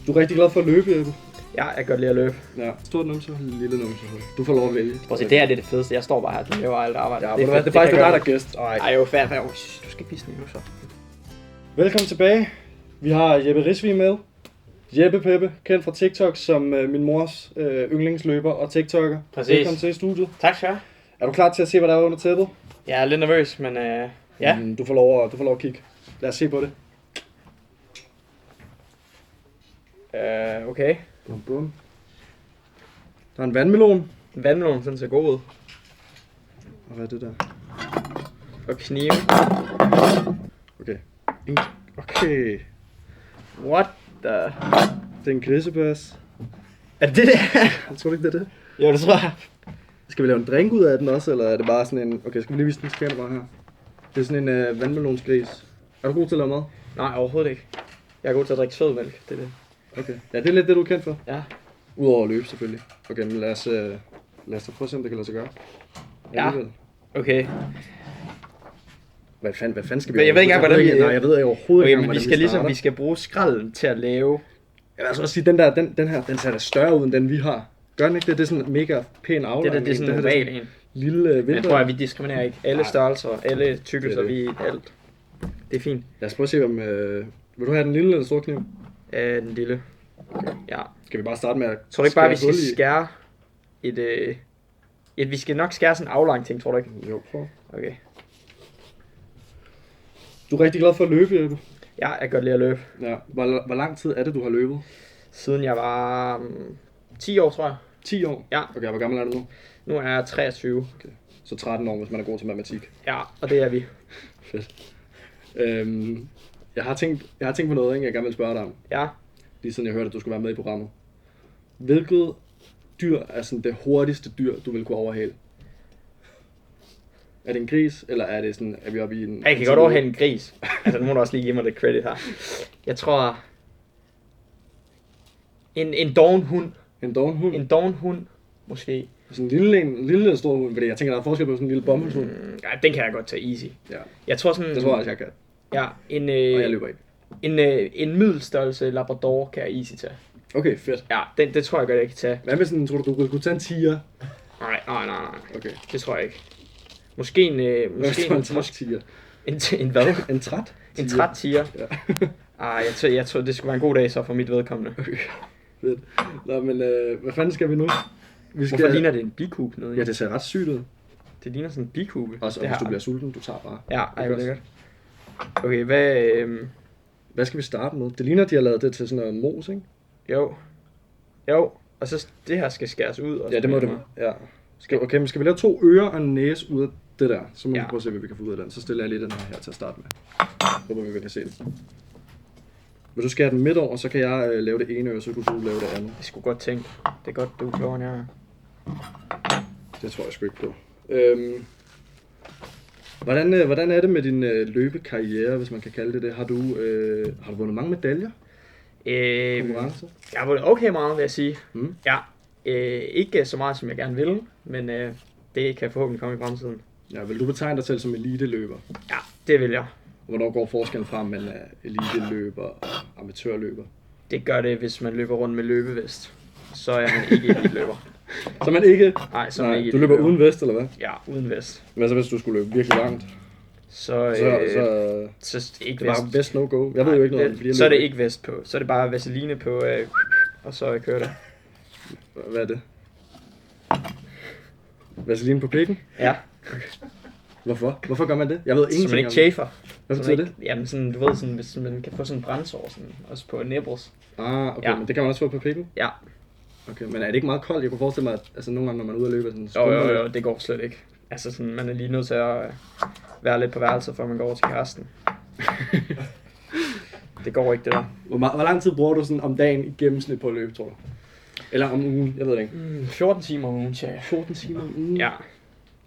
Du er rigtig glad for at løbe, Jeppe? Ja, jeg kan godt lide at løbe. Ja. Stort numsehul, lille numsehul. Du får lov at vælge. Prøv at se, det her det er det fedeste. Jeg står bare her, du laver alt arbejde. Ja, det er faktisk dig, der er gæst. Ej, jo, fair. Du skal ikke vise den nu så. Velkommen tilbage. Vi har Jeppe Risvig med. Jeppe Peppe, kendt fra TikTok som min mors yndlingsløber og TikToker. Præcis. Velkommen til studiet. Tak skal du. Er du klar til at se, hvad der er under tæppet? Jeg er lidt nervøs, men ja. Du får lov at kigge. Lad os se på det. Okay. Bum, bum. Der er en vandmelon. Vandmelon, den ser god ud. Og hvad er det der? Og knive. Okay. Okay. What the... Det er en grisebas. Er det det? Jeg tror du ikke, det er det? Jo, det tror jeg. Skal vi lave en drink ud af den også, eller er det bare sådan en... Okay, skal vi lige vise den skærm bare her. Det er sådan en vandmelonsgris. Er du god til at lave mad? Nej, overhovedet ikke. Jeg er god til at drikke sødmælk, det er det. Okay. Ja, det er lidt det, du er kendt for. Ja. Udover at løbe, selvfølgelig. Okay, men lad os da prøve at se, om det kan lade sig gøre. Ja. Okay. Hvad fanden skal vi... Jeg ved ikke engang, hvordan vi... Nej, jeg ved overhovedet okay, ikke, men hvordan vi skal bruge skralden til at lave... Jeg vil altså også sige, den her, den ser da større ud, end den vi har. Gør den ikke det? Det er sådan en mega pæn aflang. Det er sådan en oval en. Lille vinter. Jeg tror, at vi diskriminerer ikke. Alle størrelser, alle tykkelser, vi alt. Det er fint. Lad os prøve at se, om... vil du have den lille eller store kniv? Den lille. Okay. Ja. Skal vi bare starte med at... Tror du ikke bare, vi skal skære et... Vi skal nok skære sådan en aflang ting, tror du ikke? Jo, prøv. Okay. Du er rigtig glad for at løbe, Jeppe? Ja, jeg kan godt lide at løbe. Ja. Hvor lang tid er det, du har løbet? Siden jeg var 10 år, tror jeg. 10 år? Ja. Okay, hvor gammel er du nu? Nu er jeg 23. Okay. Så 13 år, hvis man er god til matematik. Ja, og det er vi. Fedt. Jeg har tænkt på noget, ikke, jeg gerne vil spørge dig om. Ja. Lige siden jeg hørte, at du skulle være med i programmet. Hvilket dyr er sådan det hurtigste dyr, du vil kunne overhale? Er det en gris, eller er det sådan, er vi oppe i en... Jeg kan godt overhale en gris. Altså, nu må du også lige give mig lidt credit her. Jeg tror... En dovenhund. En dovenhund? En dovenhund, måske. Sådan en lille eller stor hund, fordi jeg tænker, der er forskel på sådan en lille bommelshund. Ja, den kan jeg godt tage easy. Ja. Jeg tror sådan... Det tror jeg også, jeg kan. Ja, og jeg løber ikke. En middelstørrelse labrador kan jeg easy tage. Okay, fedt. Ja, det tror jeg godt, jeg kan tage. Hvad med sådan, tror du ville kunne tage en tiger? Nej. Okay. Det tror jeg ikke. Måske en tiger. En hvad? En træt? En træt tiger. Ja. Jeg tror, det skulle være en god dag så for mit vedkommende. Okay. Fedt. Nå, men hvad fanden skal vi nu? Hvorfor ligner det en bikube nede? Ja, det ser ret sygt ud. Det ligner sådan en bikube. Også hvis du bliver sulten, du tager bare. Ja, det er godt. Okay, hvad skal vi starte med? Det ligner, de har lavet det til sådan noget mos, ikke? Jo, og så det her skal skæres ud. Ja, det må det. Ja. Okay, men skal vi lave 2 ører og en næse ud af det der? Så må vi prøve at se, hvad vi kan få ud af den. Så stiller jeg lige den her til at starte med. Håber vi kan se det. Vil du skære den midt over, så kan jeg lave det ene øre, så kan du lave det andet. Det skulle godt tænkt. Det er godt, du er klogere end jeg er. Det tror jeg sgu ikke på. Hvordan er det med din løbekarriere, hvis man kan kalde det det? Har du vundet mange medaljer? Konkurrencer? Jeg har vundet okay meget, vil jeg sige. Mm. Ja. Ikke så meget, som jeg gerne vil, men det kan forhåbentlig komme i fremtiden. Ja, vil du betegne dig selv som eliteløber? Ja, det vil jeg. Hvornår går forskellen frem mellem eliteløber og amatørløber? Det gør det, hvis man løber rundt med løbevest. Så er man ikke eliteløber. Så man ikke? Nej, så er man ikke du løber uden vest, eller hvad? Ja, uden vest. Hvad så, hvis du skulle løbe virkelig langt? Så ikke det var vest no go. Jeg ved jo ikke noget om det. Så er det ikke vest på. Så er det bare vaseline på, og så kører det. Hvad er det? Vaseline på pikken? Ja. Hvorfor? Hvorfor gør man det? Jeg ved ingenting. Så man ikke chafer. Hvad betyder det? Jamen sådan, du ved sådan, hvis man kan få sådan en brændsår sådan, også på nipples. Ah, okay, men det kan man også få på pikken? Ja. Okay, men er det ikke meget koldt? Jeg kunne forestille mig, at altså, nogle gange, når man er ude at løbe, sådan... Jo, det går slet ikke. Altså sådan, man er lige nødt til at være lidt på værelset, før man går over til kæresten. Det går ikke, det der. Hvor lang tid bruger du sådan om dagen i gennemsnit på at løbe, tror du? Eller om ugen, jeg ved det ikke. 14 timer om ugen, siger jeg. 14 timer om ugen? Ja.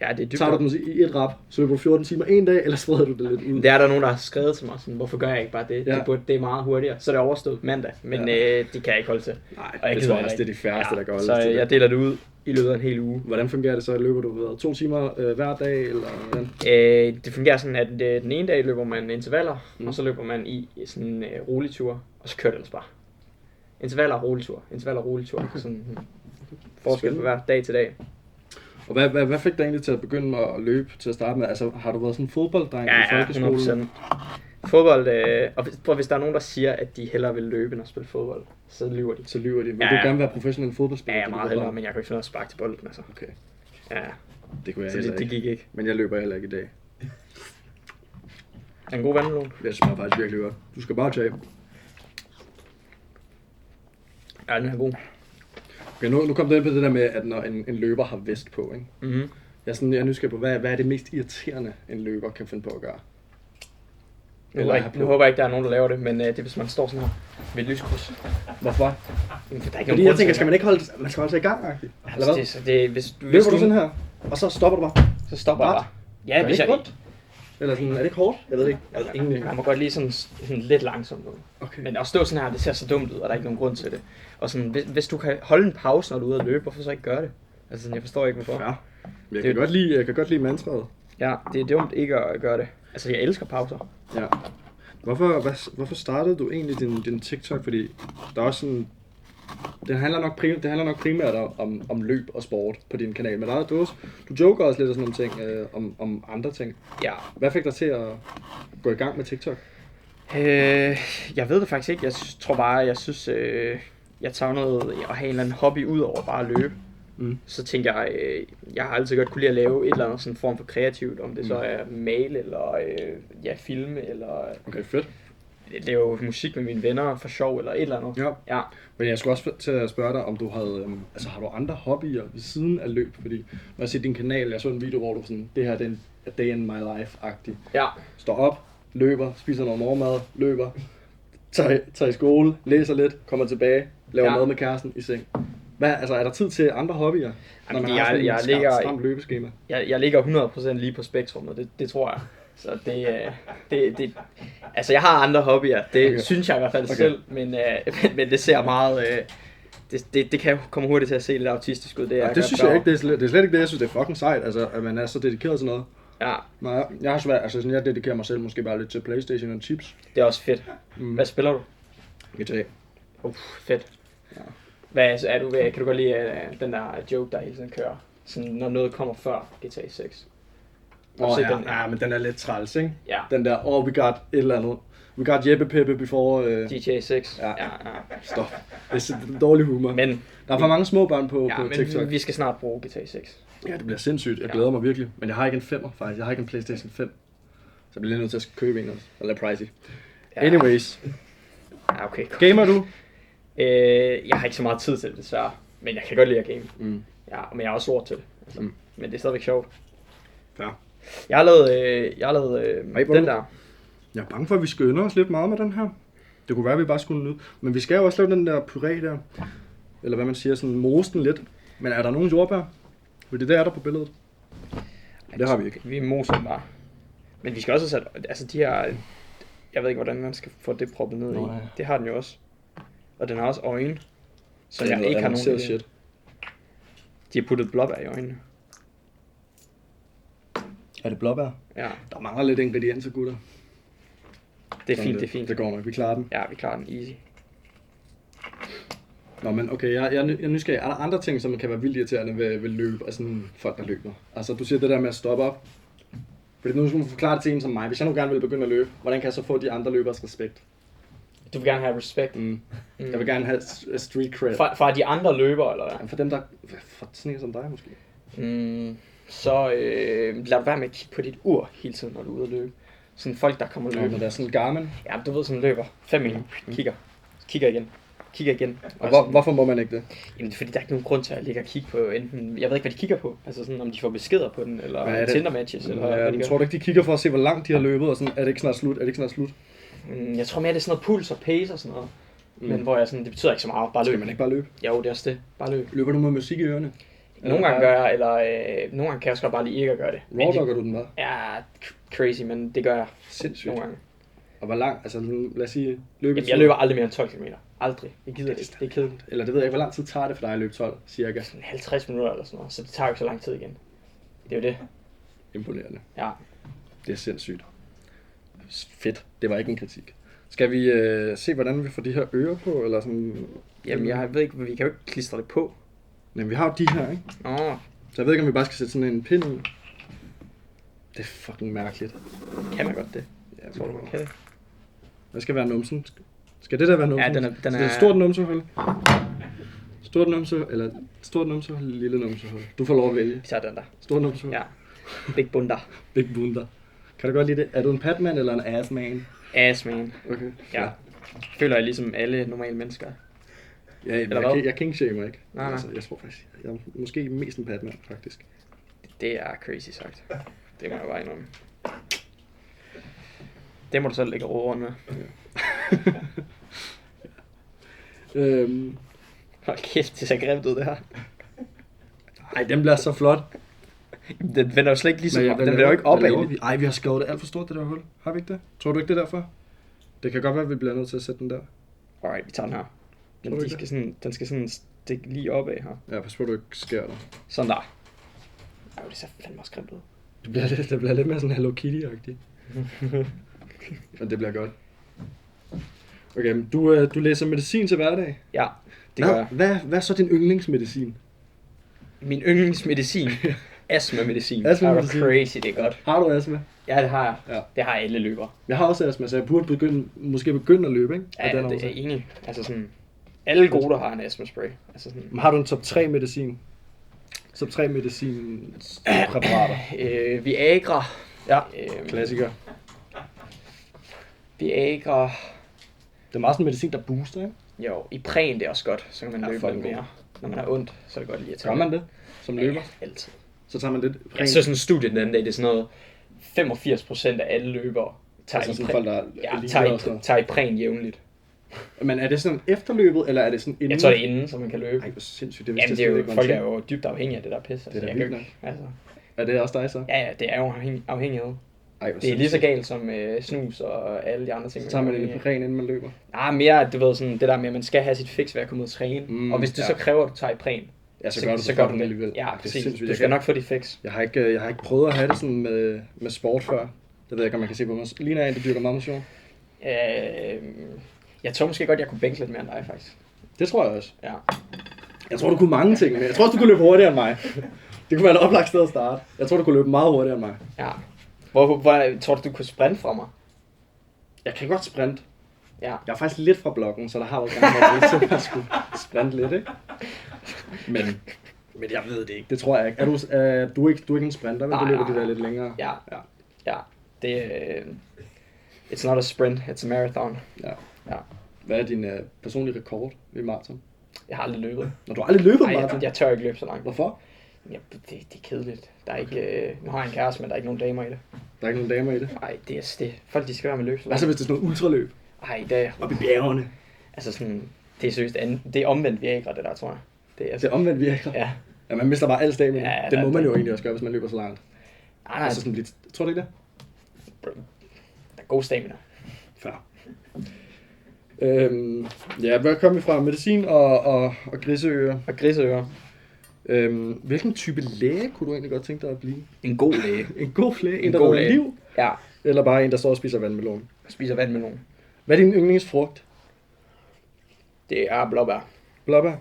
Ja, det er dybt. Tager du den i et rap, så løber du 14 timer en dag, eller spreder du det lidt ud? Det er der nogen, der har skrevet til mig, sådan, hvorfor gør jeg ikke bare det? Ja. Det er meget hurtigere. Så er det overstået mandag, men det kan jeg ikke holde til. Nej, det tror jeg også, det er de færreste, der kan holde til. Så jeg deler det ud i løbet af en hel uge. Hvordan fungerer det så? Løber du 2 timer hver dag, eller hvordan? Det fungerer sådan, at den ene dag løber man intervaller, og så løber man i sådan en rolig tur, og så kører det altså bare. Intervaller og roletur. Okay. Sådan forskel på hver dag til dag. Og hvad fik dig egentlig til at begynde at løbe til at starte med? Altså, har du været sådan en fodbolddreng i Ja, folkeskolen? 100%. Fodbold, og hvis der er nogen, der siger, at de hellere vil løbe end at spille fodbold, så lyver de. Så lyver de. Vil du gerne være professionel fodboldspiller? Ja, meget hellere, men jeg kan ikke finde noget at sparke til bolden, altså. Okay. Ja, Det kunne jeg så heller det ikke. gik ikke. Men jeg løber heller ikke i dag. Er en god vandmelon? Jeg smager faktisk virkelig godt. Du skal bare tage. Ja, den er god. Okay, nu kom det ind på det der med, at når en løber har vest på, ikke? Mhm. Jeg er nysgerrig på, hvad er det mest irriterende, en løber kan finde på at gøre? Nu håber jeg ikke, der er nogen, der laver det, men det er, hvis man står sådan her ved et lyskryds. Hvorfor? Jamen, for der er ikke Fordi nogen jeg grund tænker, til skal man ikke holde sig i gang, agtigt? Eller hvad? hvis Løber du sådan her, og så stopper du bare? så stopper jeg Ret? bare. Ja, Er det hvis ikke jeg... ondt? Eller sådan, er det ikke hårdt? Jeg ved ikke. Jeg ved ingen. Man må godt lige sådan lidt langsomt nu. Okay. Men at stå sådan her, det ser så dumt ud, og der er ikke nogen grund til det. Og sådan, hvis du kan holde en pause, når du er ude at løbe, hvorfor så ikke gøre det? Altså, sådan, jeg forstår ikke, hvorfor. Ja. Jeg kan godt lide mantraet. Ja, det er dumt ikke at gøre det. Altså, jeg elsker pauser. Ja. Hvorfor startede du egentlig din TikTok? Fordi der er også sådan... Det handler nok primært om løb og sport på din kanal. Men du joker også lidt af sådan nogle ting om andre ting. Ja. Hvad fik dig til at gå i gang med TikTok? Jeg ved det faktisk ikke. Jeg tror bare, jeg tager noget at have en eller anden hobby ud over bare at løbe. Så tænker jeg har altid godt kunne lide at lave et eller andet sådan form for kreativt, om det så er male eller filme eller Okay, fedt. lave musik med mine venner for sjov eller et eller andet. Ja. Men jeg skulle også til at spørge dig, om du havde, har du andre hobbyer ved siden af løb? Fordi når jeg ser din kanal, jeg så en video, hvor du sådan, det her det er en a day in my life-agtig. Ja. Står op, løber, spiser noget morgenmad, løber, tager i skole, læser lidt, kommer tilbage, laver mad med kæresten i seng. Er der tid til andre hobbyer, når man har sådan et stramt løbeskema? Jeg ligger 100% lige på spektrummet, det tror jeg. Så det altså jeg har andre hobbyer, det synes jeg i hvert fald selv, men det ser meget, det kan komme hurtigt til at se lidt autistisk ud. Det synes jeg ikke, det er slet ikke det, jeg synes, det er fucking sejt, altså at man er så dedikeret til noget. Ja. Nej, jeg har svært, altså sådan, jeg dedikerer mig selv måske bare lidt til PlayStation og chips. Det er også fedt. Hvad spiller du? GTA. Fedt. Ja. Kan du godt lide den der joke, der hele tiden kører? Sådan, når noget kommer før GTA 6. Men den er lidt træls, ikke? Ja. Den der, we got et eller andet. We got Jeppe Peppe before... GTA 6. Ja. Stop. Det er dårlig humor. Men der er for mange små børn på TikTok. Men vi skal snart bruge GTA 6. Ja, det bliver sindssygt. Jeg glæder mig virkelig. Men jeg har ikke en 5'er faktisk. Jeg har ikke en PlayStation 5. Så jeg bliver lige nødt til at købe en også. Eller pricey. Ja. Anyways. Ja, okay. Gamer du? Jeg har ikke så meget tid til det, desværre. Men jeg kan godt lide at game. Ja, men jeg er også sort til det. Altså. Men det er stadigvæk sjovt. Ja. Jeg har lavet den der. Jeg er bange for, at vi skynder os lidt meget med den her. Det kunne være, at vi bare skulle nyde. Men vi skal jo også lave den der puré der. Eller hvad man siger, sådan mose den lidt. Men er der nogen jordbær? Fordi det er der på billedet. Det har vi ikke. Vi moser den bare. Men vi skal også have sat, altså de her, jeg ved ikke, hvordan man skal få det proppet ned i. Det har den jo også. Og den har også øjne. Så jeg ikke har nogen shit. De har puttet blåbær i øjnene. Er det blåbær? Ja. Der mangler lidt ingredienser, gutter. Det er fint. Det går nok, vi klarer den. Ja, vi klarer den easy. Nå, men okay, jeg er nysgerrig. Er der andre ting, som kan være vildt irriterende ved løb, altså sådan folk, der løber? Altså, du siger det der med at stoppe op. Fordi nu skal man forklare det til en som mig. Hvis jeg nu gerne vil begynde at løbe, hvordan kan jeg så få de andre løbers respekt? Du vil gerne have respekt? Jeg vil gerne have street cred. Fra de andre løbere, eller hvad? For dem, der sniger som dig, måske. Så lad du være med at kigge på dit ur hele tiden, når du er ude at løbe. Sådan folk, der kommer og løber. Når der er sådan en Garmin. Ja, du ved, sådan løber 5 meter, kigger igen. Og hvorfor må man ikke det? Jamen, fordi der er ikke nogen grund til at ligge og kigge på enten, jeg ved ikke, hvad de kigger på, altså sådan, om de får beskeder på den, eller Tinder matches, eller hvad de gør. Jeg tror du ikke, de kigger for at se, hvor langt de har løbet, og sådan, er det ikke snart slut? Jeg tror mere, det er sådan noget puls og pace og sådan noget. Men hvor jeg sådan, det betyder ikke så meget, bare løb. Skal man ikke bare løbe? Jo, det er også det, bare løb. Løber du med musik i ørerne? Nogle gange gør jeg, eller nogle gange kan jeg også bare lige ikke at gøre det. Rawdogger du den med? Ja, crazy, men det gør jeg. Sindssygt. Nogle gange. Og hvor lang, altså lad os sige, løbetur? Jeg løber aldrig mere end 12 km. Aldrig. Jeg gider det ikke. Det er kedeligt. Eller det ved jeg ikke, hvor lang tid tager det for dig at løbe 12, cirka? 50 minutter eller sådan noget, så det tager jo ikke så lang tid igen. Det er jo det. Imponerende. Ja. Det er sindssygt. Fedt. Det var ikke en kritik. Skal vi se, hvordan vi får de her ører på, eller sådan Jamen, jeg ved ikke, vi kan jo ikke klistre det på. Men vi har jo de her, ikke? Nå, Så jeg ved ikke, om vi bare skal sætte sådan en pind ud. Det er fucking mærkeligt. kan man godt det? Ja, Jeg tror du, man kan det? hvad skal være numsen? Skal det der være numsen? Ja, den Så det er... et stort numsehul? Stort numsehul, eller stort numsehul, lille numsehul? Du får lov at vælge. Vi tager den der. Stort numsehul? Ja. Big Bunda. Big Bunda. Kan du godt lide det? Er du en patman eller en assman? Ass, man. Okay. Ja. Føler jeg ligesom alle normale mennesker. Ja, Eller hvad? jeg kingshamer ikke. Nej. Altså, jeg tror faktisk, jeg er måske mest en patman, faktisk. Det er crazy sagt. Det må jeg bare indrømme. Det må du selv lægge råd med. Hold kæft, det ser grimt ud det her. Ej, den bliver så flot. Den vender jo slet ikke ligesom, Men den vender jo ikke opad. Ej, vi har skrevet det alt for stort, det der hul. Har vi ikke det? Tror du ikke, det er derfor? Det kan godt være, at vi bliver nødt til at sætte den der. Alright, vi tager den her. Tror du Den, ikke den skal sådan stikke lige opad her. Ja, pas på, at du ikke skærer dig. Sådan der. Ej, det ser fandme også grimt ud. Det bliver lidt mere sådan Hello Kitty-agtigt. Men det bliver godt. Okay, men du læser medicin til hverdag. Ja, det gør jeg. Hvad er så din yndlingsmedicin? Min yndlingsmedicin. Astma-medicin. Astma-medicin. Er du crazy, det er godt. Har du astma? Ja, det har jeg. Ja. Det har alle løbere. Jeg har også astma, så jeg burde måske begynde at løbe, ikke? Ja, Af den det er årsag. jeg enig. Altså sådan, alle gode, der har en astma-spray. Altså sådan, Men har du en top 3 medicin? Top 3 medicin præparater. Viagra. Ja, klassiker. Viagra. Det er meget sådan en medicin, der booster, ikke? Jo, Ipren det er også godt. Så kan man Ja, løbe fucking lidt mere. Når man har ondt, så er det godt lige at tage Gør man det som løber? Ja, altid. Så tager man lidt Jeg så sådan en studie den anden dag, det er sådan noget 85% af alle løbere tager altså sådan folk, der er elite og sådan noget. tager Ipren jævnligt. Men er det sådan efterløbet, eller er det sådan inden? Jeg tror det er inden, så man kan løbe. Ej, hvor sindssygt. Det Jamen vidste det er jeg jo, ikke, var en folk ting. er jo dybt afhængige af det der pis. Det er da jeg vildt kan jo ikke- altså, Er det også dig så? ja, det er jo afhængighed. Ej, hvor Det er lige så sindssygt. galt som snus og alle de andre ting. Så tager man er en afhængig af. Ipren, inden man løber. Nej, mere, du ved sådan, det der med, at man skal have sit fix ved at komme ud og træne. Og hvis det så kræver, at du tager Ipren, Ja, så gør du så gør du det. alligevel. Ja, Det er præcis. sindssygt. Du skal nok få dit fix. Jeg har ikke prøvet at have det sådan med sport før. Det ved jeg ikke, om man kan se på mig. Ligner en, der dyrker meget motion. Jeg tror måske godt, jeg kunne bænke lidt mere end dig, faktisk. Det tror jeg også. Ja. Jeg tror, du kunne mange ting, men jeg tror også, du kunne løbe hurtigere end mig. Det kunne være et oplagt sted at starte. Jeg tror, du kunne løbe meget hurtigere end mig. Ja. Hvor tror du kunne sprinte fra mig? Jeg kan godt sprinte. Ja. Jeg er faktisk lidt fra blokken, så der har jo gerne været lidt, så jeg skulle sprinte lidt, ikke? Men jeg ved det ikke. Det tror jeg ikke. Du er ikke en sprinter, men du løber de der lidt længere. Ja. Ja. Ja. Det er... It's not a sprint, it's a marathon. Ja. Ja. Hvad er din personlige rekord i maraton? Jeg har aldrig løbet. Når du har aldrig løbet Nej, maraton? jeg tør ikke løbe så langt. Hvorfor? Ja, det er kedeligt. Der er ikke... nu har jeg en kæreste, men der er ikke nogen damer i det. Der er ikke nogen damer i det. Nej, det er det. Folk, de skal være med løb så Hvad så, langt. hvis det er sådan noget ultraløb? Ej, det er... Op i bjergene. Altså sådan... Det er seriøst... Det er omvendt Viagra, det der, tror jeg. Det er, Det er omvendt virkelig. Ja. Ja, man mister bare al stamina. Ja, det må der- man jo egentlig også gøre, hvis man løber så langt. Nej, Altså sådan lidt... Tror du ikke det? der er god stamina. Fair. Ja, hvad kom vi fra? Medicin og griseører. Og griseører. Hvilken type læge kunne du egentlig godt tænke dig at blive? En god læge. En god læge? En, der god redder læge. liv? Ja. Eller bare en, der står og spiser vandmelon? Jeg spiser vand med nogen. Hvad er din yndlingsfrugt? Det er blåbær. Blåbær?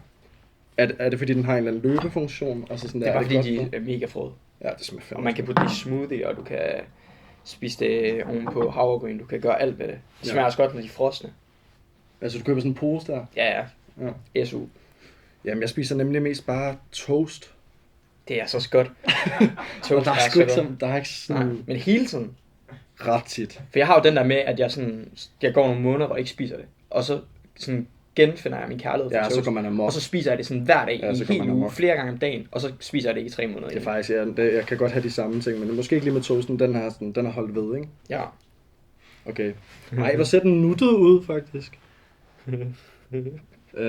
Er det fordi, den har en eller anden løbefunktion? Og så sådan Det er der, bare fordi, godt de for? er mega frøde. Ja, det smager fandme. Og man kan putte det i smoothie, og du kan spise det ovenpå havregryn. Du kan gøre alt ved det. Det Ja. smager også godt, når de er frosne. Altså, du køber sådan en pose der? Ja, Ja. SU. Jamen, jeg spiser nemlig mest bare toast. Det er så godt. Og der er sgu ikke sådan, der er ikke Nej, sådan men hele tiden. ret tit. For jeg har jo den der med, at jeg går nogle måneder, hvor jeg ikke spiser det. Og så sådan genfinder jeg min kærlighed for Ja, så toast. går man amok. Og så spiser jeg det sådan hver dag Ja, i så en går hel man uge, amok. flere gange om dagen. Og så spiser jeg det ikke i 3 måneder. Det er faktisk, jeg kan godt have de samme ting, men måske ikke lige med toasten. Den har holdt ved, ikke? Ja. Okay. Nej, hvor ser den nuttet ud, faktisk.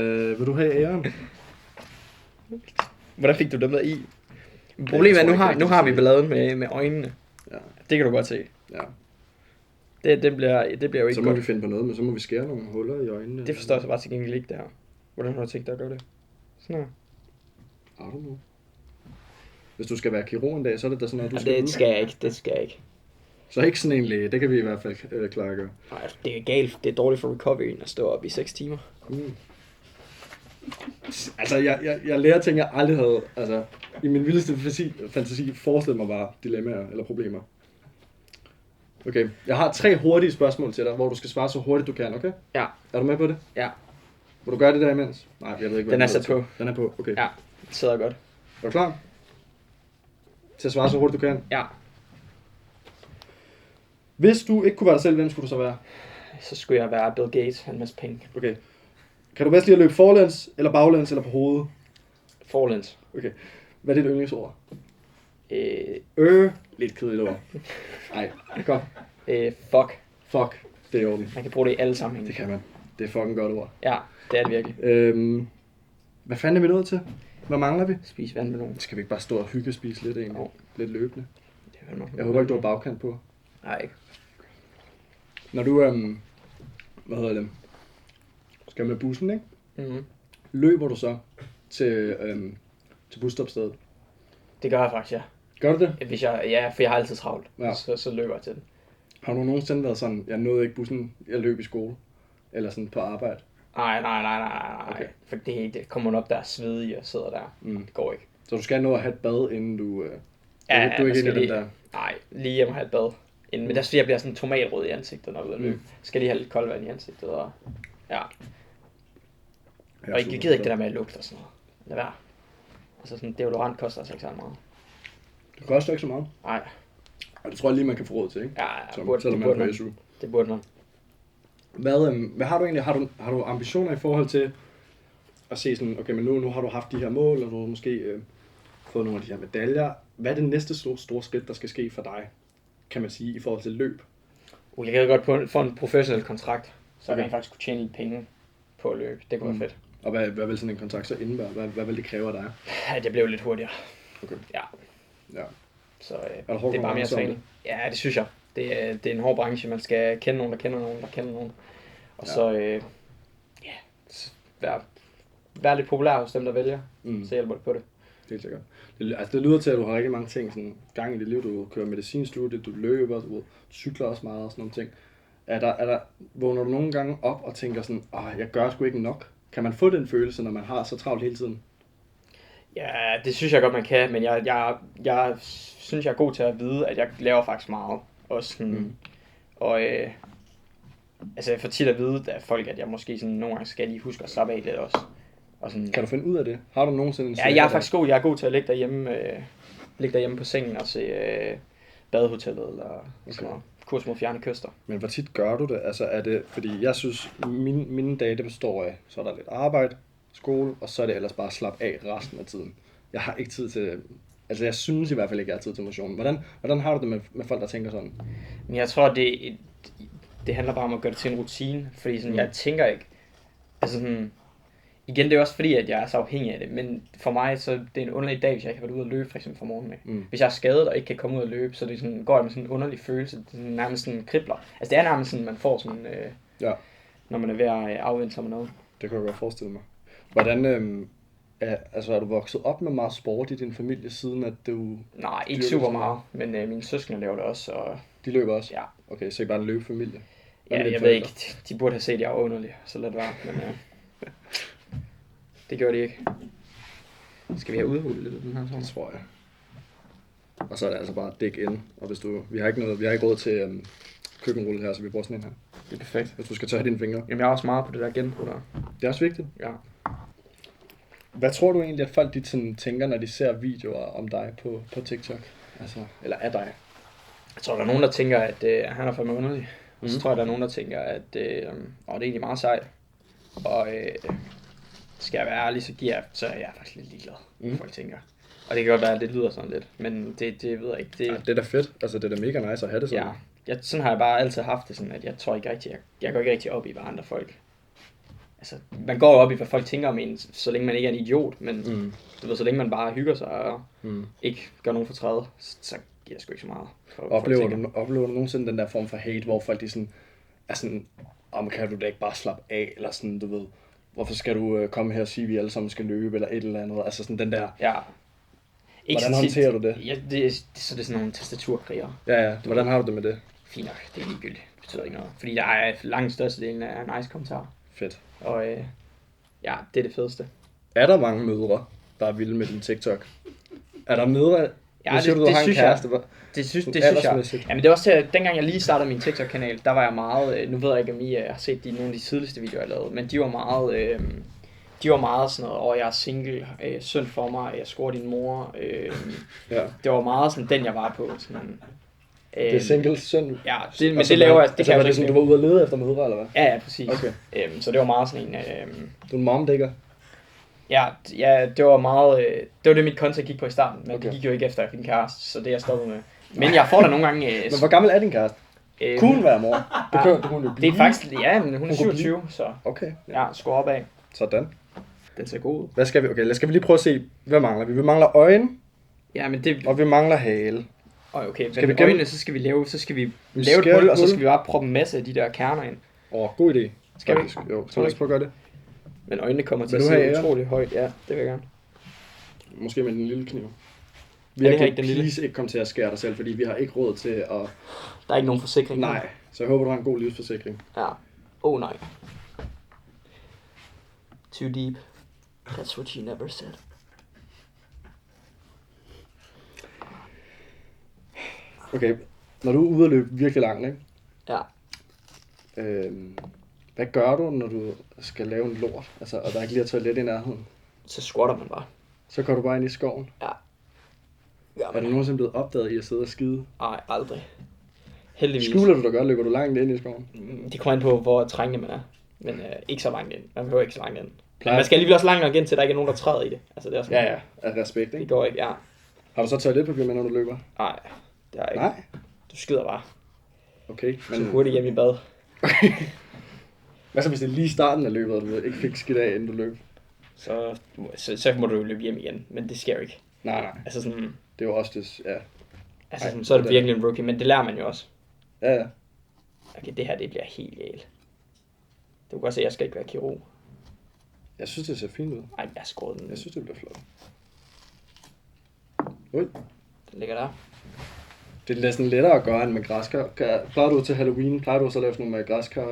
Vil du have æren? Hvordan fik du dem der i? Problemet er, tror jeg at ikke nu har vi rigtig, balladen med øjnene. Ja. Det kan du godt se. Ja. Det bliver jo ikke Så må godt. vi finde på noget, men så må vi skære nogle huller i øjnene. Det forstår jeg så bare til gengæld ikke, det her. Hvordan har du tænkt dig at gøre det? Sådan her. I don't know. Hvis du skal være kirurg en dag, så er det da sådan noget, du Ja, skal det ud. skal jeg ikke, det skal jeg ikke. Så ikke sådan en læge, det kan vi i hvert fald klare at gøre. Nej, det er galt. Det er dårligt for recoveryen at stå op i 6 timer. Mm. Altså, jeg lærer ting, jeg aldrig havde, altså, i min vildeste fantasi forestillet mig bare dilemmaer eller problemer. Okay, jeg har 3 hurtige spørgsmål til dig, hvor du skal svare så hurtigt du kan, okay? Ja. Er du med på det? Ja. Må du gøre det der imens? Nej, jeg ved ikke, hvad Den er sat på. Den er på, okay. Ja, det sidder godt. Er du klar? Til at svare så hurtigt du kan? Ja. Hvis du ikke kunne være dig selv, hvem skulle du så være? Så skulle jeg være Bill Gates, han en masse penge. Okay. Kan du bedst lide at løbe forlæns, eller baglæns, eller på hovedet? Forlæns. Okay. Hvad er dit yndlingsord? Lidt kedeligt ord. Nej, kom. Fuck. Fuck. Det er i orden. Man kan bruge det i alle sammenhænge. Det kan man. Det er fucking godt ord. Ja, det er det virkelig. Hvad fanden er vi nået til? Hvad mangler vi? Spise vandmelon. Skal vi ikke bare stå og hygge og spise lidt egentlig? Jo. Lidt løbende. Det er nok. Jeg håber ikke, du har bagkant på. Nej, ikke. Når du, hvad hedder det? Skal med bussen, ikke? Mm-hmm. Løber du så til busstopstedet? Det gør jeg faktisk, ja. Gør du det? Hvis jeg, for jeg har altid travlt. Ja. Så løber jeg til den. Har du nogensinde været sådan, jeg nåede ikke bussen, jeg løb i skole? Eller sådan på arbejde? Nej. Okay. For det kommer man op der svedig og sidder der. Det går ikke. Så du skal nå at have et bad, inden du... du er ikke inde i den der... Nej, lige hjem og have et bad. Men der jeg bliver sådan tomatrød i ansigtet, når jeg er ude at løbe. Skal lige have lidt koldt vand i ansigtet. Og, ja. Og jeg gider ikke det der med at lugte og sådan noget. Lad være. Altså sådan, deodorant koster altså ikke så meget. Det koster ikke så meget. Nej. Og det tror jeg lige, man kan få råd til, ikke? Ja, selvom man er på SU. Det burde man. Hvad har du egentlig? Har du ambitioner i forhold til at se sådan, okay, men nu har du haft de her mål, og du har måske fået nogle af de her medaljer. Hvad er det næste store skridt, der skal ske for dig, kan man sige, i forhold til løb? Jeg kan godt få en professionel kontrakt, så kan jeg faktisk kunne tjene lidt penge på at løbe. Det kunne være fedt. Og hvad vil sådan en kontrakt så indebære? Hvad vil det kræve af dig? Ja, det blev lidt hurtigere. Okay. Ja. Så det er bare mere træning. Ja, det synes jeg. Det er en hård branche. Man skal kende nogen, der kender nogen, der kender nogen. Og så være lidt populær hos dem, der vælger. Så hjælper det på det. Helt sikkert. Det lyder til, at du har rigtig mange ting sådan, gang i dit liv. Du kører medicinstudie, du løber, du cykler også meget og sådan nogle ting. Vågner du nogle gange op og tænker sådan, jeg gør sgu ikke nok? Kan man få den følelse, når man har så travlt hele tiden? Ja, det synes jeg godt, man kan, men jeg synes, jeg er god til at vide, at jeg laver faktisk meget. Også sådan, og altså jeg får tit at vide af folk, at jeg måske sådan nogle gange skal lige huske at slappe af lidt også. Og sådan, kan du finde ud af det? Har du nogensinde en jeg er faktisk god. Jeg er god til at ligge derhjemme på sengen og se Badehotellet eller sådan noget. Kurs mod fjerne kyster. Men hvor tit gør du det? Altså er det, fordi jeg synes, mine dage, det består af, så er der lidt arbejde, skole, og så er det ellers bare at slappe af resten af tiden. Jeg har ikke tid til, altså jeg synes i hvert fald ikke, jeg har tid til motion. Hvordan har du det med folk, der tænker sådan? Men jeg tror, det handler bare om at gøre det til en rutine, fordi sådan, jeg tænker ikke, altså sådan, igen, det er også fordi, at jeg er så afhængig af det, men for mig, så det er en underlig dag, hvis jeg ikke har været ude at løbe, for eksempel fra morgenen af. Hvis jeg er skadet og ikke kan komme ud og løbe, så det sådan, går jeg med sådan en underlig følelse, det sådan, nærmest sådan kribler. Altså det er nærmest sådan, man får sådan, når man er ved at afvende sig med noget. Det kan jeg godt forestille mig. Hvordan, er du vokset op med meget sport i din familie, siden at du... Nej, ikke super meget, men mine søskende laver det også. Og... De løber også? Ja. Okay, så I bare en løbefamilie? Ja, jeg ved ikke, de burde have set, at jeg var underlig, så lad det være, men det gjorde de ikke. Skal vi have udhulet lidt af den her sådan? Det tror jeg. Og så er det altså bare dæk ind, og hvis du... Vi har ikke råd til køkkenrulle her, så vi bruger sådan en her. Det er perfekt. Hvis du skal tørre dine fingre. Jamen jeg er også meget på det der genbrug der. Det er også vigtigt. Ja. Hvad tror du egentlig, at folk de tænker, når de ser videoer om dig på TikTok? Altså, eller af dig? Jeg tror, der er nogen, der tænker, at han er fandme underlig. Og så tror jeg, der er nogen, der tænker, at det er egentlig meget sejt. Og skal jeg være ærlig, så er jeg faktisk lidt ligeglad, folk tænker. Og det kan godt være, at det lyder sådan lidt, men det ved jeg ikke. Det er da fedt. Altså, det er da mega nice at have det sådan. Ja, sådan har jeg bare altid haft det sådan, at jeg tror ikke rigtig, jeg går ikke rigtig op i, hvad andre folk... Altså, man går op i, hvad folk tænker om en, så længe man ikke er en idiot, men du ved, så længe man bare hygger sig og ikke gør nogen fortræd, så giver det sgu ikke så meget. Oplever du nogensinde den der form for hate, hvor folk de sådan, er sådan, kan du da ikke bare slappe af, eller sådan, du ved, hvorfor skal du komme her og sige, at vi alle sammen skal løbe, eller et eller andet, altså sådan den der... Ja. Ikke hvordan håndterer du det? Ja, det er sådan nogle tastaturkriger. Ja, hvordan har du det med det? Fint nok, det er ligegyldigt, det betyder ikke noget. Fordi der er langt størstedelen af nice kommentarer. Fedt. Og det er det fedeste. Er der mange mødre, der er vilde med din TikTok? Er der mødre? Ja, nu siger det du har en synes kæreste. jeg. Det synes jeg. Aldersmæssigt. Jamen det var også til, dengang jeg lige startede min TikTok-kanal, der var jeg meget, nu ved jeg ikke om I har set nogle af de tidligste videoer jeg lavede, men de var meget sådan noget, jeg er single, synd for mig, jeg scorer din mor. Ja. Det var meget sådan den jeg var på. Sådan, Det er single synd. Ja, men det laver jeg. Det kan var det sådan, du var ude at lede efter mødre, eller hvad? Ja, præcis. Okay. Så det var meget sådan en... Du er en momdigger. Ja, det var meget... det var det, mit content gik på i starten, men Okay. det gik jo ikke efter, jeg fik en kæreste, så det er jeg stoppet med. Men jeg får da nogle gange... Men hvor gammel er din kæreste? Kunne hun være mor? Det kunne hun jo blive. Det er faktisk... Ja, men hun er 27, så... Okay. Ja, skår opad. Sådan. Den ser god ud. Hvad skal vi? Okay, skal vi lige prøve at se, hvad mangler vi? Vi mangler øjne, Ja, men det... og vi mangler hale. Okay, Skal vi men øjnene, så skal vi lave et hul, og så skal vi bare proppe en masse af de der kerner ind. God idé. Skal vi? Jo, så lad os prøve at gøre det. Men øjnene kommer til Vil at du have se æren? utroligt højt. Ja, det vil jeg gerne. Måske med den lille kniv. det her Virkelig, ikke den lille? please ikke komme til at skære dig selv, fordi vi har ikke råd til at... Der er ikke nogen forsikring. Nej, så jeg håber, du har en god livsforsikring. Ja. Nej. Too deep. That's what she never said. Okay, når du er ude at løbe virkelig langt, ikke? Ja. Hvad gør du, når du skal lave en lort, altså, og der ikke lige er toilet i nærheden? Så squatter man bare. Så går du bare ind i skoven. Ja. Er du nogensinde blevet opdaget i at sidde og skide? Nej, aldrig. Heldigvis. Skjuler du dig godt? Løber du langt ind i skoven? Det kommer ind på, hvor trængende man er. Men ikke så langt ind. Man behøver ikke så langt ind. Men Plejer- man skal alligevel også langt nok ind, til der ikke er nogen, der træder i det. Altså, det er sådan, Ja. Af respekt, Det ikke? går ikke, ja. Har du så toiletpapir med, når du løber? Nej, det er ikke. Nej? Du skider bare. Okay, Så hurtigt hjem i bad. Hvad så, hvis det er lige i starten af løbet, og du ikke fik skidt af, inden du løb? Så må du jo løbe hjem igen. Men det sker jo ikke. Nej. Altså sådan... Det er jo også det, ja. Altså, Ej, sådan, så er det det- virkelig en rookie, men det lærer man jo også. Ja. Okay, det her, det bliver helt galt. Du kan godt se, at jeg skal ikke være kirurg. Jeg synes, det ser fint ud. Ej, jeg skårede den. Jeg synes, det bliver flot. Ui. Den ligger der. Det er næsten lettere at gøre end med græskar. Plejer du til Halloween, plejer du så at lave sådan nogle med græskar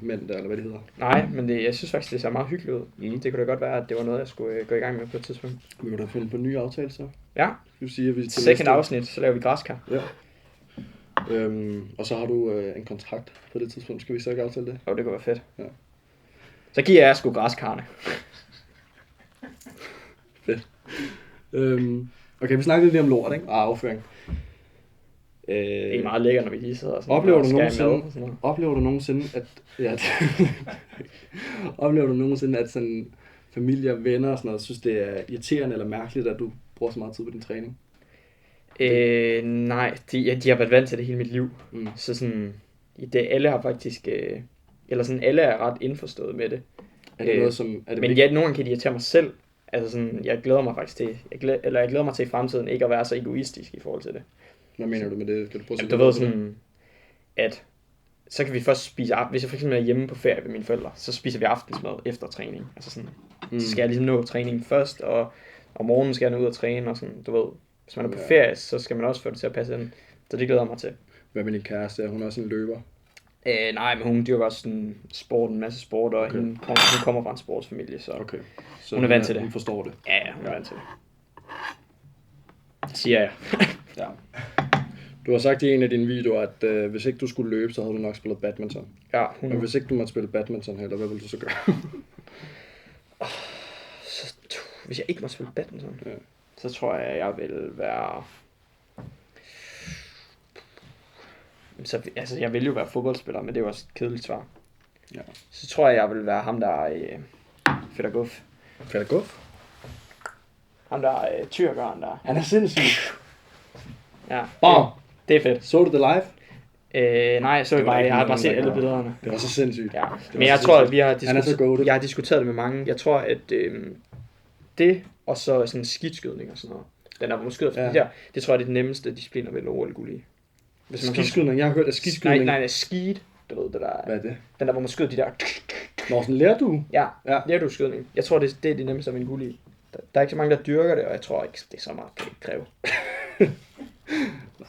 mænd der, eller hvad det hedder? Nej, men jeg synes faktisk, det ser meget hyggeligt ud. Det kunne da godt være, at det var noget, jeg skulle gå i gang med på et tidspunkt. Vi må da finde på en ny aftale så. Ja, Du siger, at vi til second næste- afsnit, så laver vi græskar. Ja. Og så har du en kontrakt på det tidspunkt. Skal vi så ikke aftale det? Jo, det kunne være fedt. Ja. Så giver jeg sgu græskarne. Fedt. Okay, vi snakkede lige om lort, ikke? Og afføring. Det er meget lækkert, når vi lige sidder og sådan Oplever og du skærer i nogensinde, mad og sådan noget. oplever du nogensinde, at oplever du nogensinde, at sådan familie og venner og sådan noget, synes det er irriterende eller mærkeligt, at du bruger så meget tid på din træning? Nej, de har været vant til det hele mit liv. Mm. Så sådan, alle har faktisk, eller sådan, alle er ret indforstået med det. Er det noget, som... Er det Men vigtigt? nogle gange kan de irritere mig selv. Altså sådan, jeg glæder mig faktisk til, jeg glæder mig til i fremtiden ikke at være så egoistisk i forhold til det. Hvad mener du med det? Kan du prøve at Jamen, sige du lidt ved om det? sådan, at så kan vi først spise hvis jeg for eksempel er hjemme på ferie ved mine forældre, så spiser vi aftensmad efter træning. Altså sådan, så skal jeg ligesom nå træningen først, og om morgenen skal jeg nå ud og træne, og sådan, du ved, hvis man er på ferie, så skal man også få det til at passe ind. Så det glæder jeg mig til. Hvad med din kæreste? Er hun også en løber? Nej, men hun dyrker også sådan en masse sport, og hun kommer fra en sportsfamilie, så Okay. Så Hun er vant til det. Hun forstår det. ja, hun er vant til det. Det siger jeg. Ja. Du har sagt i en af dine videoer, at hvis ikke du skulle løbe, så havde du nok spillet badminton. Ja, Men hvis ikke du måtte spille badminton heller, hvad ville du så gøre? Hvis jeg ikke må spille badminton, Ja. så tror jeg vil være... Så, altså, jeg vil jo være fodboldspiller, men det er jo også et kedeligt svar. Ja. Så tror jeg vil være ham, der er fedt og guf. Fedt guf? Ham, der er tyrkeren der. Han er sindssyg. Ja, Bam! det er fedt. Så du det live? Nej, så Det var bare, ikke jeg har nogen, bare set der alle gjorde. billederne. Det var så sindssygt. Ja, Det var men jeg så tror, at sindssygt. Han er så goated. jeg har diskuteret det med mange. Jeg tror, at det, og så sådan skidskydning og sådan noget. Den er måske det tror jeg er det nemmeste disciplin at vinde OL-guld i. Hvis man Skiskydning, jeg har hørt, at skiskydning... Nej, skid. Du ved det der. Hvad er det? Den der, hvor man skyder de der. Nå, sådan lærer du? Ja, Ja. det er du skydning. Jeg tror, det er det nemmeste at vinde guld i. Der er ikke så mange, der dyrker det, og jeg tror ikke, det er så meget, det kan kræve.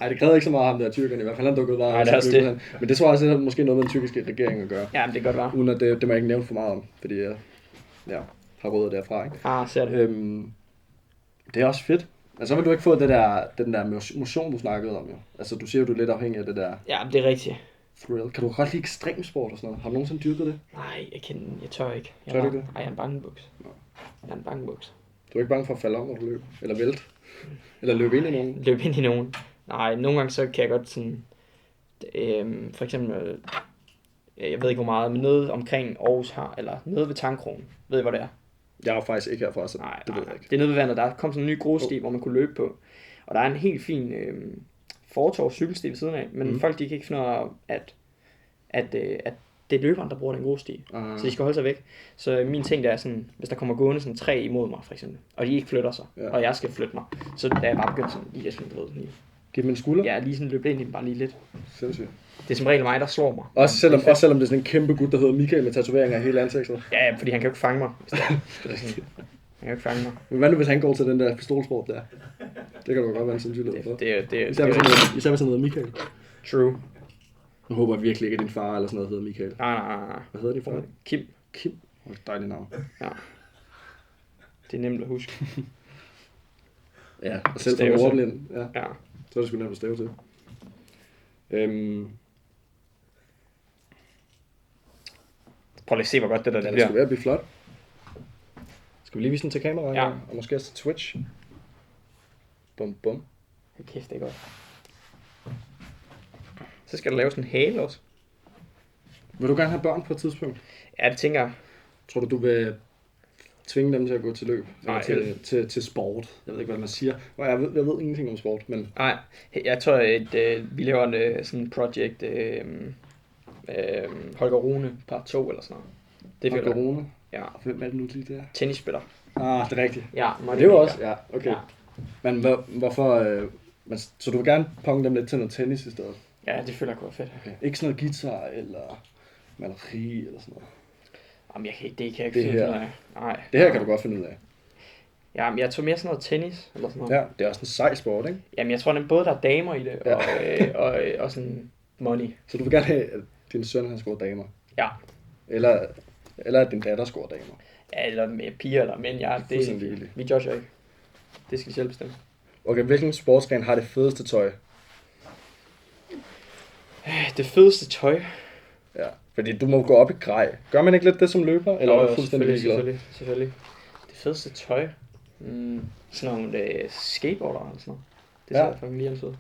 Nej, det krævede ikke så meget ham der tyrkerne, i hvert fald han dukkede bare. Nej, det er også det. Men det tror jeg også, det har måske noget med den tyrkiske regering at gøre. Ja, men det kan godt være. Uden at det må jeg ikke nævne for meget om, fordi jeg har har rådet derfra, ikke? Ser det. Det er også fedt. Altså, så vil du ikke få den der motion, du snakkede om, jo. Altså, du siger jo, du er lidt afhængig af det der Ja, det er rigtigt. thrill. Kan du godt lide ekstremsport og sådan noget? Har du nogensinde dyrket det? Nej, jeg tør ikke. Tør du ikke det? Nej, jeg er en bangebuks. Jeg er en bangebuks. Du er ikke bange for at falde om, når du løber? Eller vælte? Eller løbe ind i nogen? Løb ind i nogen. Nej, nogle gange så kan jeg godt sådan... for eksempel... jeg ved ikke hvor meget, men noget omkring Aarhus her, eller noget ved Tangkrogen. Ved I, hvor det er? Jeg er faktisk ikke herfra, så Nej, det ved jeg ikke. Det er nede ved vandet. Der kom sådan en ny grussti, hvor man kunne løbe på. Og der er en helt fin fortov cykelsti ved siden af, men folk de kan ikke finde ud af, at det er løberen, der bruger den grussti. Så de skal holde sig væk. Så min ting der er sådan, hvis der kommer gående sådan 3 imod mig, for eksempel, og de ikke flytter sig, og jeg skal flytte mig, så da jeg bare begyndt sådan, lige sådan, du ved, Giv dem en skulder? Ja, lige sådan løbe ind i den bare lige lidt. Sindssygt. Det er som regel mig, der slår mig. Også selvom det er sådan en kæmpe gut, der hedder Michael med tatoveringer af hele ansigtet. Ja, fordi han kan jo ikke fange mig. Det er sådan, han kan jo ikke fange mig. Men hvad nu, hvis han går til den der pistolsport der? Det kan du godt være en sandsynlighed for. Især hvis han hedder Michael. True. Jeg håber virkelig ikke, at din far eller sådan noget hedder Michael. Nej. Hvad hedder din far? Kim. Kim? Oh, dejligt navn. Ja. Det er nemt at huske. Ja, og selv for ordblind. Ja. Så er det sgu nemt at stave til. Prøv lige at se, hvor godt det der det bliver. Det skal være at blive flot. Skal vi lige vise den til kameraet? Ja. Og måske også til Twitch. Bum, bum. Kæft, det er godt. Så skal der laves en hale også. Vil du gerne have børn på et tidspunkt? Ja, det tænker jeg. Tror du vil tvinge dem til at gå til løb? Nej. Til sport? Jeg ved ikke, hvad man siger. Jeg ved ingenting om sport, men... Nej, jeg tror, vi laver sådan et project... Holger Rune part 2 eller sådan noget. Det er Holger Rune? Ja. Hvem er det nu lige der? Tennisspiller. Det er rigtigt. Ja, det er jo også, ja, okay. Ja. Men hvorfor... så du vil gerne ponge dem lidt til noget tennis i stedet? Ja, det føler jeg kunne være fedt. Okay. Ikke sådan noget guitar eller maleri eller sådan noget? Jamen, det kan jeg ikke finde ud af. Nej. Det her kan du godt finde ud af. Ja, men jeg tror mere sådan noget tennis eller sådan noget. Ja, det er også en sej sport, ikke? Jamen, jeg tror at både der er damer i det, og sådan money. Så du vil gerne have, at din søn han scorer damer? Ja. Eller at din datter scorer damer? Ja, eller med piger eller mænd. Ja, vi judger ikke. Det skal de selv bestemme. Okay, hvilken sportsgren har det fedeste tøj? Det fedeste tøj? Ja, fordi du må gå op i grej. Gør man ikke lidt det som løber? Eller jo, selvfølgelig. Det fedeste tøj? Sådan nogle skateboarder eller sådan noget. Det ser fucking lige ansøget.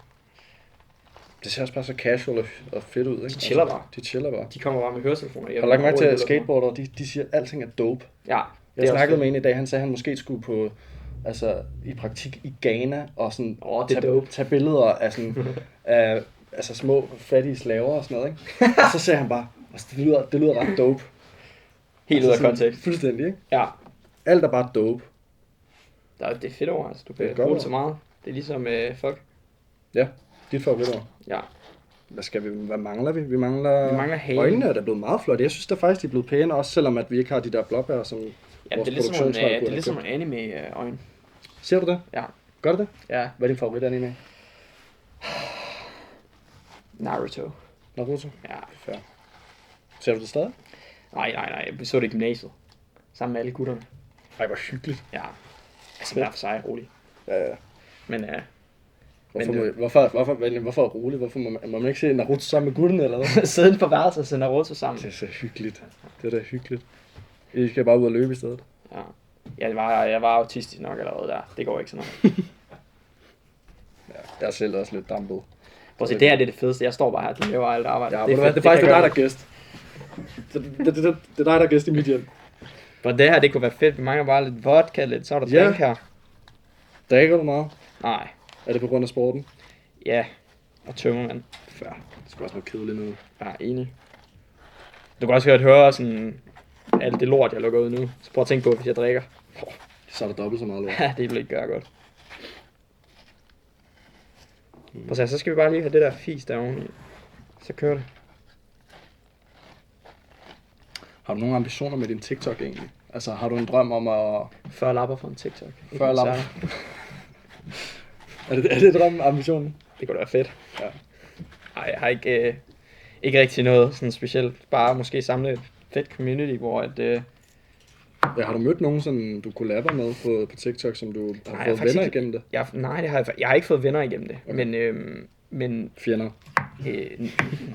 Det ser også bare så casual og fedt ud, ikke? De chiller bare. De kommer bare med høretelefoner. Har du lagt mærke til, at skateboarder, de siger, at alting er dope? Ja. Jeg snakkede med en i dag, han sagde, at han måske skulle på, i praktik i Ghana, og sådan tage billeder af sådan, små fattige slaver og sådan noget, ikke? Og så sagde han bare, det lyder ret dope. Helt ud af kontekst. Fuldstændig, ikke? Ja. Alt er bare dope. Det er fedt over, altså. Du kan bruge så meget. Det er ligesom folk. Ja, dit favorit over. Ja. Hvad mangler vi? Vi mangler hale. Øjnene er da blevet meget flotte. Jeg synes da faktisk, de er blevet pæne, også selvom at vi ikke har de der blåbær, som vores produktionshold det er ligesom en anime-øjne. Ser du det? Ja. Gør du det? Ja. Hvad er din favorit anime? Naruto. Ja. Fair. Ser du det stadig? Nej. Vi så det i gymnasiet. Sammen med alle gutterne. Ej, hvor hyggeligt. Ja. Altså, hver for sig roligt. Ja. Men Hvorfor er roligt? Hvorfor må man ikke se Naruto sammen med gutterne eller hvad? Sidde på værelset og se Naruto sammen. Det er så hyggeligt. Det er da hyggeligt. I skal bare ud og løbe i stedet. Ja. Jeg var autistisk nok allerede der. Det går ikke sådan noget. Ja, jeg er selv også lidt dampet. Prøv at se, det her det er det fedeste. Jeg står bare her, du laver alt arbejde. Ja, det er faktisk dig, der er gæst. Det er dig, der er gæst i mit hjem. Men det her, det kunne være fedt. Vi mangler bare lidt vodka, lidt så er der drink her. Drikker du meget? Nej. Er det på grund af sporten? Ja. Og tømmermand. Fair. Det skal også noget kedeligt noget. Ja, enig. Du kan også godt høre sådan alt det lort, jeg lukker ud nu. Så prøv at tænke på, hvis jeg drikker. Så er det dobbelt så meget lort. Ja, det vil ikke gøre godt. Prøv at se, så skal vi bare lige have det der fis der oveni. Så kører det. Har du nogle ambitioner med din TikTok egentlig? Altså, har du en drøm om at... 40 lapper for en TikTok. 40 lapper? er det drømmen, ambitionen? Det kunne da være fedt. Ja. Nej, jeg har ikke rigtig noget sådan specielt. Bare måske samle et fedt community, hvor at Ja, har du mødt nogen, som du kollaber med på TikTok, som du har fået venner igennem det? Nej, det har jeg har ikke fået venner igennem det, okay. Men fjender?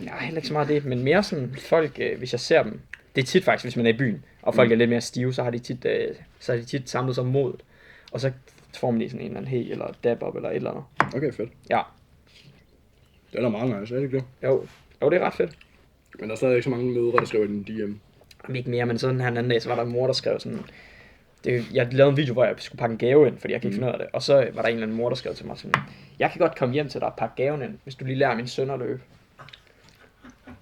Nej, heller ikke så meget det, men mere sådan folk, hvis jeg ser dem, det er tit faktisk, hvis man er i byen, og folk er lidt mere stive, så har de tit samlet sig mod, og så får man lige sådan en eller anden hey, eller dab op, eller et eller andet. Okay, fedt. Ja. Det er da meget nice, er det ikke det? Jo, det er ret fedt. Men der er stadig ikke så mange mødre, der skriver i din DM. Ikke mere, men sådan her en anden dag, så var der en mor, der skrev sådan... Jeg lavede en video, hvor jeg skulle pakke en gave ind, fordi jeg kan ikke finde ud af det. Og så var der en eller anden mor, der skrev til mig sådan... Jeg kan godt komme hjem til dig og pakke gaven ind, hvis du lige lærer min søn at løbe.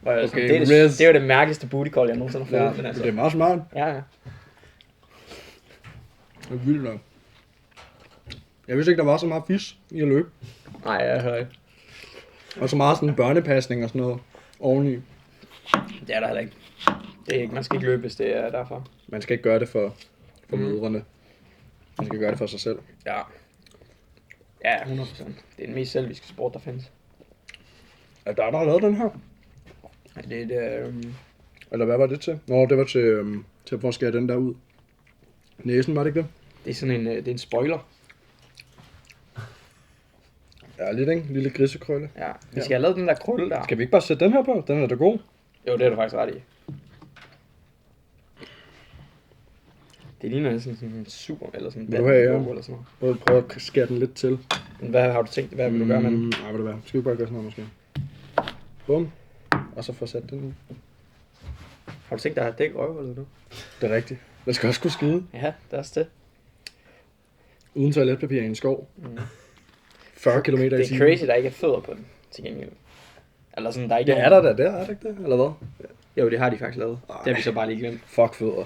Okay, sådan, det er jo det mærkeligste booty call, jeg nogensinde har fået. Ja, men altså, det er meget smart. Ja. Det er vildt nok. Jeg vidste ikke, der var så meget fis i at løbe. Nej, jeg hører ikke. Og så meget sådan børnepasning og sådan noget oveni. Det er der heller ikke. Det er ikke. Man skal ikke løbe, hvis det er derfor. Man skal ikke gøre det for mødrene. Man skal gøre det for sig selv. Ja. Ja, 100%. Det er den mest selviske sport, der findes. Er der har lavet den her? Det er Eller hvad var det til? Nå, det var til hvor skal jeg den der ud? Næsen, var det ikke det? Det er sådan det er en spoiler. Ja, lidt, ikke? En lille grisekrølle. Ja, vi skal have lavet den der krølle der. Skal vi ikke bare sætte den her på? Den er da god. Jo, det er du faktisk ret i. Det ligner sådan en super, eller sådan en Vil du have, logo eller sådan noget. Prøv at skære den lidt til. Hvad har du tænkt? Hvad vil du gøre med den? Nej, vil det være. Skal vi bare gøre sådan noget måske? Bum. Og så få sat den ud. Har du tænkt dig at dække røvhullet nu? Det er rigtigt. Den skal også kunne skide. Ja, det er også det. Uden toiletpapir i en skov. 40 km i timen. Det er crazy, der ikke er fødder på den, til gengæld. Eller sådan, der er ikke Det er der der, er det ikke det? Eller hvad? Jo, det har de faktisk lavet. Det har vi så bare lige glemt. Fuck fødder.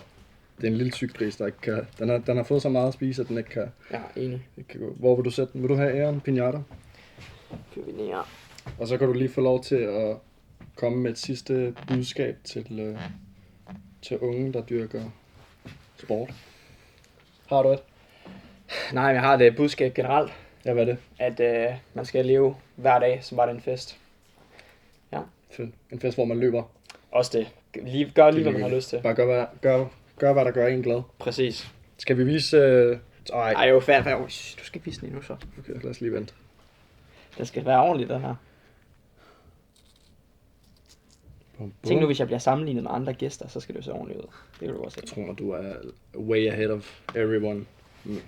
Det er en lille tyk gris, der ikke kan... Den har fået så meget at spise, at den ikke kan... Ja, enig. Ikke kan gå. Hvor vil du sætte den? Vil du have æren, pinata? Pivinier. Og så kan du lige få lov til at komme med et sidste budskab til unge, der dyrker sport. Har du et? Nej, men jeg har det budskab generelt. Ja, hvad er det? At man skal leve hver dag, som var det en fest. Ja. Fedt. En fest, hvor man løber. Også det. Gør lige, hvad man har lyst til. Bare gør hvad der gør en glad. Præcis. Skal vi vise... Ej, jo, fair. Du skal ikke vise den endnu så. Okay, lad os lige vente. Den skal være ordentlig, den her. Tænk nu, hvis jeg bliver sammenlignet med andre gæster, så skal det jo se ordentligt ud. Det kan du også se. Jeg tror, du er way ahead of everyone,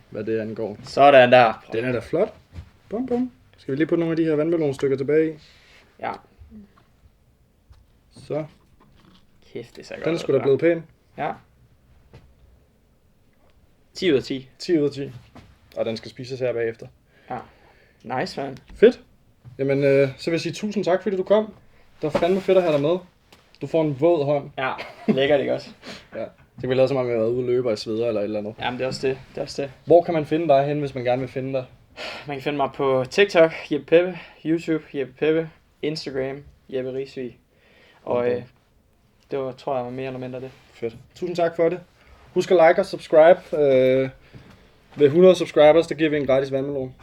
hvad det angår. Sådan der. Den er da flot. Bum, bum. Skal vi lige putte nogle af de her vandmelonstykker tilbage i? Ja. Så. Kæft, det ser godt. Den er sgu da blevet pæn. Ja. 10 ud af 10. 10 ud af 10. Og den skal spises her bagefter. Ja. Nice, man. Fedt. Jamen, så vil jeg sige tusind tak, fordi du kom. Det var fandme fedt at have dig med. Du får en våd hånd. Ja, lækkert ikke også? Ja. Det kan vi lade som om, jeg har været ude og løbe og sveder eller et eller andet. Jamen, det er også det. Hvor kan man finde dig hen, hvis man gerne vil finde dig? Man kan finde mig på TikTok, Jeppe Peppe, YouTube, Jeppe Peppe, Instagram, Jeppe Risvig. Og det var, tror jeg, mere eller mindre det. Fedt. Tusind tak for det. Husk at like og subscribe. Ved 100 subscribers, der giver vi en gratis vandmelon.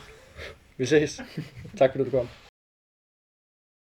Vi ses. Tak fordi du kom.